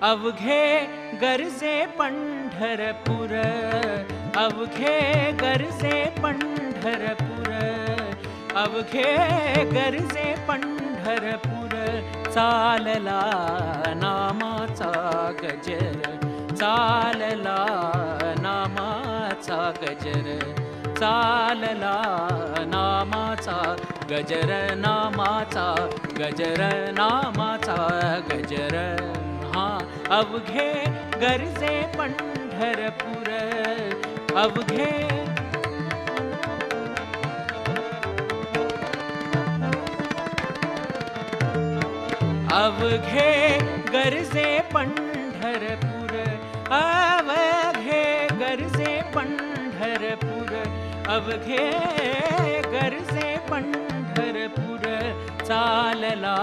अवघे गरजे पंढरपूर, अवघे गरजे पंढरपूर, अवघे गरजे पंढरपूर. चालला नामाचा गजर, चालला नामाचा गजर, चालला नामाचा गजर, नामाचा गजर, नामाचा गजर. हा अवघे गरजे पंढरपूर, अवघे अवघे गरजे पंढरपूर, अवघे गरजे पंढरपूर, अवघे गरजे पंढरपूर. चालला